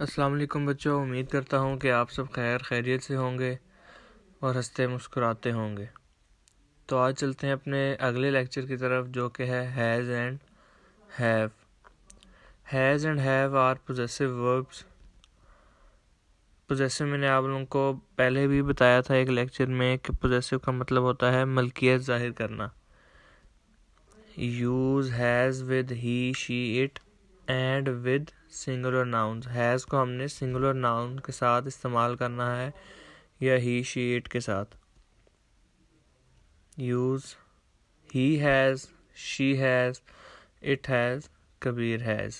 अस्सलाम वालेकुम बच्चों, उम्मीद करता हूँ कि आप सब खैरियत से होंगे और हंसते मुस्कुराते होंगे। तो आज चलते हैं अपने अगले लेक्चर की तरफ, जो कि है has and have. Has and have are possessive verbs. Possessive मैंने आप लोगों को पहले भी बताया था एक लेक्चर में कि पोजेसिव का मतलब होता है मलकियत जाहिर करना। Use has with he, she, it and with singular nouns. Has को हमने सिंगुलर नाउन के साथ इस्तेमाल करना है या ही, शी, इट के साथ। Use he has, she has, it has, Kabir has.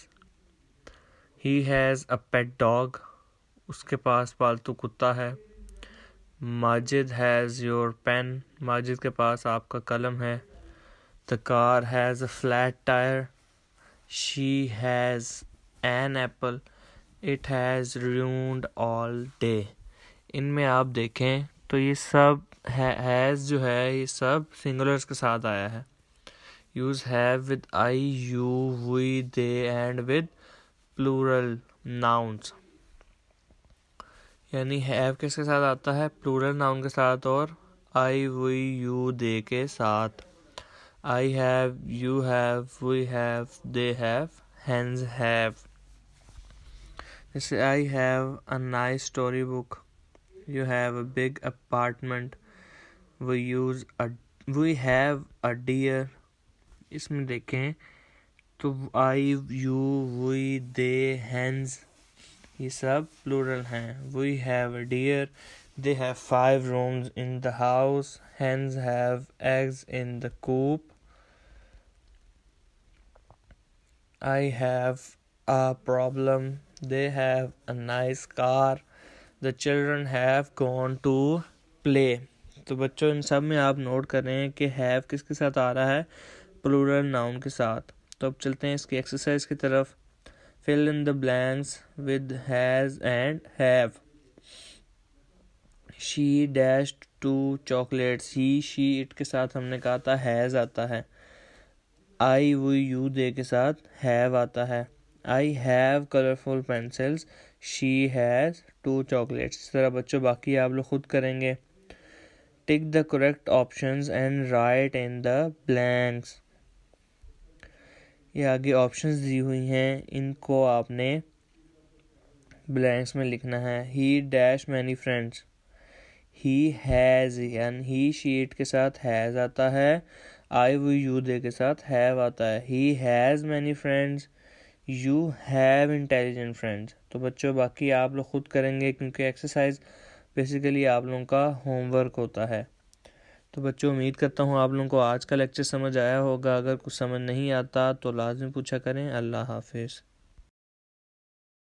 He has a pet dog, उसके पास पालतू कुत्ता है। Majid has your pen, Majid के पास आपका कलम है। The car has a flat tyre, she has an apple, it has ruined all day. इनमें आप देखें तो ये सब हैज़ जो है ये सब सिंगुलर्स के साथ आया है। Use have with I, you, we, they and with plural nouns. यानी हैव किसके साथ आता है? प्लूरल नाउन के साथ और आई, वी, यू, दे के साथ। I have, you have, we have, they have, hence have. जैसे I have a nice story book, you have a big apartment, we have a deer। इसमें देखें तो आई, यू, वी, दे, हेंस ये सब plural हैं। we have a deer, they have 5 rooms in the house, hens have eggs in the coop। I have a problem, they have a nice car, the children have gone to play। तो बच्चों इन सब में आप note कर रहे हैं कि have किसके साथ आ रहा है? प्लूरल नाउन के साथ। तो अब चलते हैं इसकी एक्सरसाइज की तरफ। Fill in the blanks with has and have. She dashed 2 chocolates, he, she, it के साथ हमने कहा था हैज़ आता है। आई, वी, यू, दे के साथ हैव आता है। I have colourful pencils, she has 2 chocolates. इस तरह बच्चों बाकी आप लोग खुद करेंगे। Tick the correct options and right in the blanks. ये आगे ऑप्शंस दी हुई हैं, इनको आपने ब्लैंक्स में लिखना है। ही dash many friends, he has, यानी ही, शी, इट के साथ हैज़ आता है। आई, वी, यू, दे के साथ हैव आता है। He has many friends, you have intelligent friends. तो बच्चों बाकी आप लोग खुद करेंगे क्योंकि एक्सरसाइज बेसिकली आप लोगों का होमवर्क होता है। तो बच्चों उम्मीद करता हूँ आप लोगों को आज का लेक्चर समझ आया होगा। अगर कुछ समझ नहीं आता तो लाजमी पूछा करें। अल्लाह हाफिज़।